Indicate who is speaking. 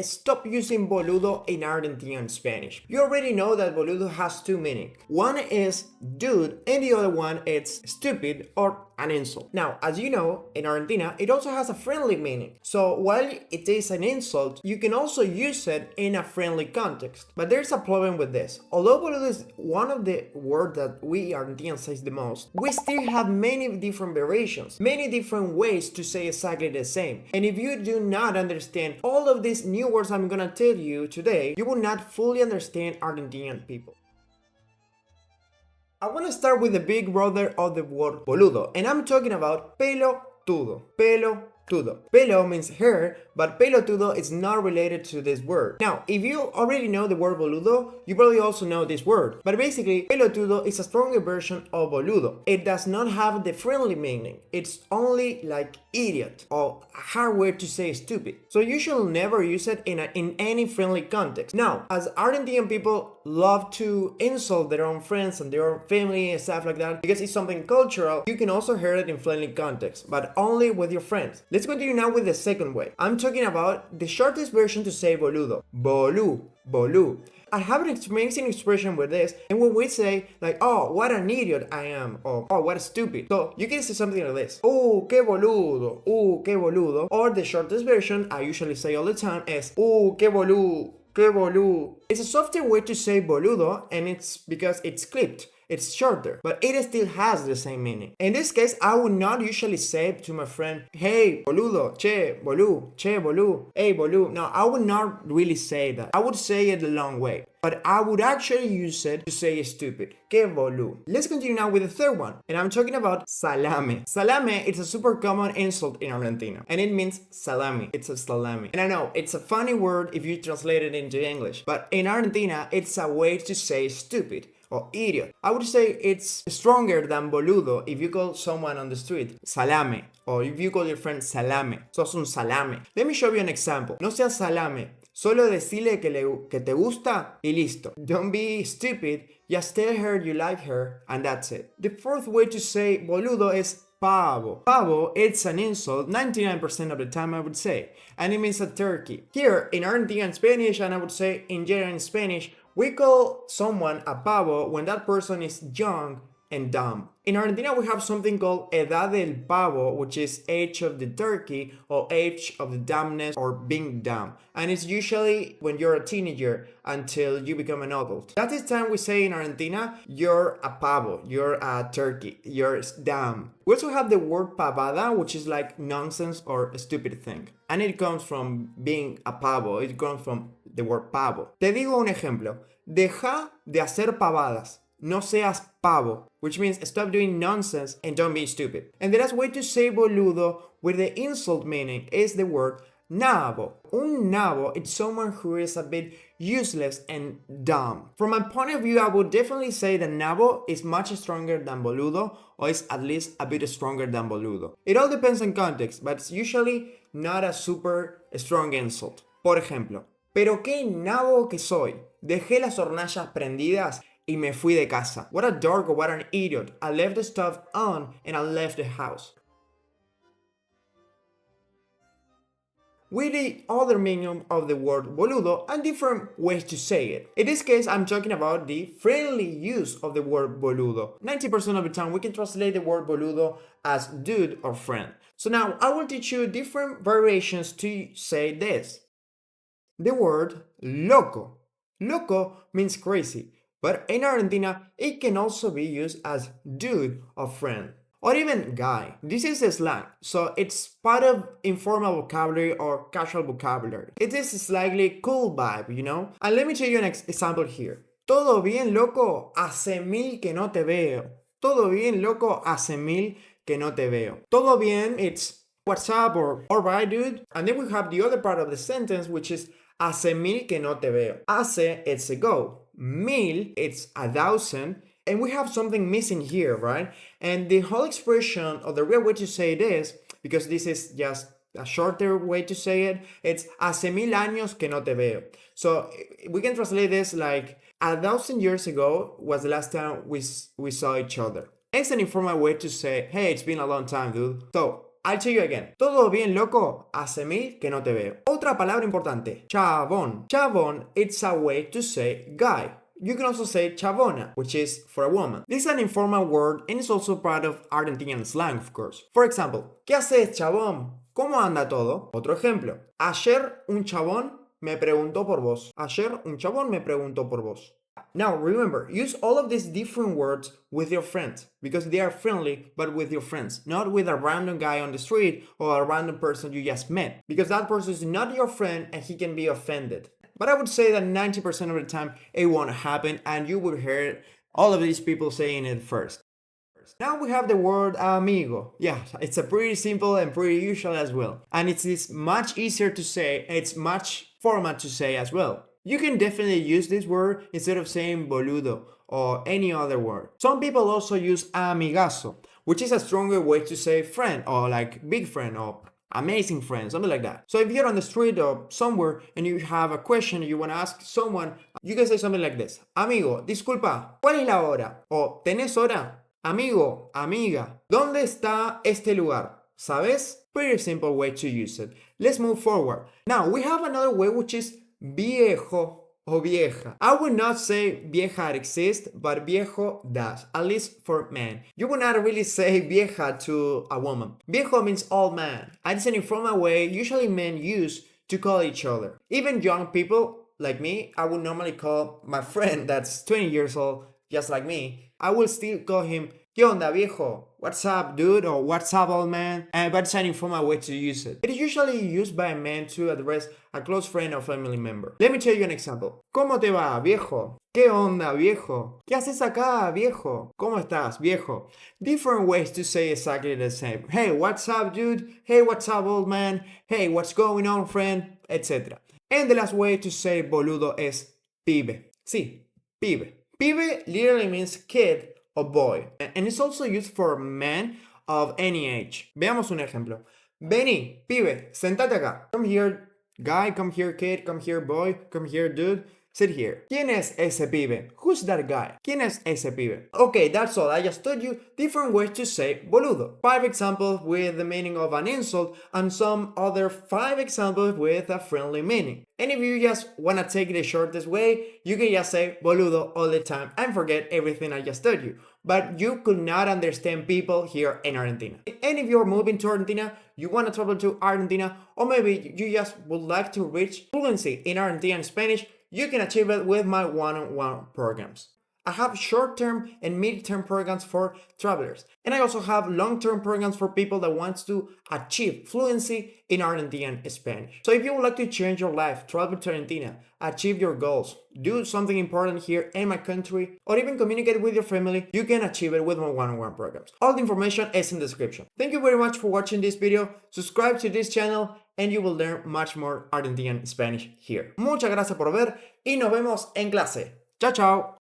Speaker 1: stop using boludo in Argentine Spanish. You already know that boludo has two meanings. One is dude and the other one is stupid or an insult. Now, as you know, in Argentina, it also has a friendly meaning. So while it is an insult, you can also use it in a friendly context. But there's a problem with this. Although boludo is one of the words that we Argentinians say the most, we still have many different variations, many different ways to say exactly the same. And if you do not understand all of these new words I'm gonna tell you today, you will not fully understand Argentinian people. I want to start with the big brother of the word boludo, and I'm talking about pelotudo. Pelotudo. Pelo means hair, but pelotudo is not related to this word. Now, if you already know the word boludo, you probably also know this word. But basically, pelotudo is a stronger version of boludo. It does not have the friendly meaning. It's only like idiot or a hard word to say stupid. So you should never use it in any friendly context. Now, as Argentine people love to insult their own friends and their own family and stuff like that, because it's something cultural, you can also hear it in friendly context, but only with your friends. Let's continue now with the second way. I'm talking about the shortest version to say boludo. Bolu. I have an amazing expression with this, and when we say like, oh, what an idiot I am, or oh, what a stupid. So you can say something like this, oh, qué boludo, oh, qué boludo. Or the shortest version I usually say all the time is, oh, qué boludo. It's a softer way to say boludo, and it's because it's clipped. It's shorter, but it still has the same meaning. In this case, I would not usually say to my friend, hey, boludo, che, bolu, hey, bolu. No, I would not really say that. I would say it the long way. But I would actually use it to say stupid. Que bolu. Let's continue now with the third one. And I'm talking about salame. Salame is a super common insult in Argentina. And it means salami. It's a salami. And I know, it's a funny word if you translate it into English. But in Argentina, it's a way to say stupid or idiot. I would say it's stronger than boludo if you call someone on the street salame, or if you call your friend salame, sos un salame. Let me show you an example. No seas salame, solo decile que te gusta y listo. Don't be stupid, just tell her you like her and that's it. The fourth way to say boludo is Pavo. Pavo, it's an insult 99% of the time, I would say, and it means a turkey. Here in Argentine Spanish, and I would say in general in Spanish, we call someone a pavo when that person is young and dumb. In Argentina, we have something called edad del pavo, which is age of the turkey or age of the dumbness or being dumb. And it's usually when you're a teenager until you become an adult. That is time we say in Argentina, you're a pavo, you're a turkey, you're dumb. We also have the word pavada, which is like nonsense or a stupid thing. And it comes from being a pavo, it comes from the word pavo. Te digo un ejemplo. Deja de hacer pavadas. No seas pavo, which means stop doing nonsense and don't be stupid. And the last way to say boludo with the insult meaning is the word Nabo. Un nabo is someone who is a bit useless and dumb. From my point of view, I would definitely say that nabo is much stronger than boludo, or is at least a bit stronger than boludo. It all depends on context, but it's usually not a super strong insult. Por ejemplo, pero qué nabo que soy. Dejé las hornallas prendidas y me fui de casa. What a dork or what an idiot. I left the stuff on and I left the house. With the other meaning of the word boludo and different ways to say it. In this case, I'm talking about the friendly use of the word boludo. 90% of the time, we can translate the word boludo as dude or friend. So now, I will teach you different variations to say this. The word loco. Loco means crazy, but in Argentina, it can also be used as dude or friend, or even guy. This is a slang, so it's part of informal vocabulary or casual vocabulary. It is a slightly cool vibe, you know? And let me tell you an example here. Todo bien, loco, hace mil que no te veo. Todo bien, loco, hace mil que no te veo. Todo bien, it's what's up or alright, dude. And then we have the other part of the sentence, which is hace mil que no te veo. Hace, it's ago. Mil, it's 1,000. And we have something missing here, right? And the whole expression, or the real way to say it is, because this is just a shorter way to say it, it's hace mil años que no te veo. So we can translate this like 1,000 years ago was the last time we saw each other. It's an informal way to say, hey, it's been a long time, dude. So I'll tell you again. Todo bien, loco? Hace mil que no te veo. Otra palabra importante. Chabón. Chabón, it's a way to say guy. You can also say chabona, which is for a woman. This is an informal word and it's also part of Argentinian slang, of course. For example, ¿qué haces, chabón? ¿Cómo anda todo? Otro ejemplo. Ayer un chabón me preguntó por vos. Ayer un chabón me preguntó por vos. Now remember, use all of these different words with your friends because they are friendly, but with your friends, not with a random guy on the street or a random person you just met, because that person is not your friend and he can be offended. But I would say that 90% of the time it won't happen and you will hear all of these people saying it first. Now we have the word amigo. Yeah, it's a pretty simple and pretty usual as well. And it is much easier to say, it's much format to say as well. You can definitely use this word instead of saying boludo or any other word. Some people also use amigaso, which is a stronger way to say friend or like big friend or amazing friend, something like that. So if you're on the street or somewhere and you have a question you want to ask someone, you can say something like this. Amigo, disculpa, ¿cuál es la hora? O ¿tenés hora? Amigo, amiga, ¿dónde está este lugar? ¿Sabes? Pretty simple way to use it. Let's move forward. Now we have another way which is viejo o vieja. I would not say vieja exists, but viejo does, at least for men. You would not really say vieja to a woman. Viejo means old man, and it's an informal way usually men use to call each other. Even young people like me, I would normally call my friend that's 20 years old, just like me, I will still call him ¿Qué onda, viejo? What's up, dude? Or what's up, old man? But it's an informal way to use it. It is usually used by a man to address a close friend or family member. Let me tell you an example. ¿Cómo te va, viejo? ¿Qué onda, viejo? ¿Qué haces acá, viejo? ¿Cómo estás, viejo? Different ways to say exactly the same. Hey, what's up, dude? Hey, what's up, old man? Hey, what's going on, friend? Etc. And the last way to say boludo is pibe. Sí, pibe. Pibe literally means kid or boy, and it's also used for men of any age. Veamos un ejemplo. Vení, pibe, sentate acá. Come here, guy, come here, kid, come here, boy, come here, dude. Sit here. ¿Quién es ese pibe? Who's that guy? ¿Quién es ese pibe? Okay, that's all. I just told you different ways to say boludo. 5 examples with the meaning of an insult and some other 5 examples with a friendly meaning. And if you just want to take it the shortest way, you can just say boludo all the time and forget everything I just told you. But you could not understand people here in Argentina. And if you're moving to Argentina, you want to travel to Argentina, or maybe you just would like to reach fluency in Argentine Spanish, you can achieve it with my one-on-one programs. I have short-term and mid-term programs for travelers. And I also have long-term programs for people that want to achieve fluency in Argentine Spanish. So if you would like to change your life, travel to Argentina, achieve your goals, do something important here in my country, or even communicate with your family, you can achieve it with my one-on-one programs. All the information is in the description. Thank you very much for watching this video. Subscribe to this channel and you will learn much more Argentine Spanish here. Muchas gracias por ver y nos vemos en clase. Chao, chao.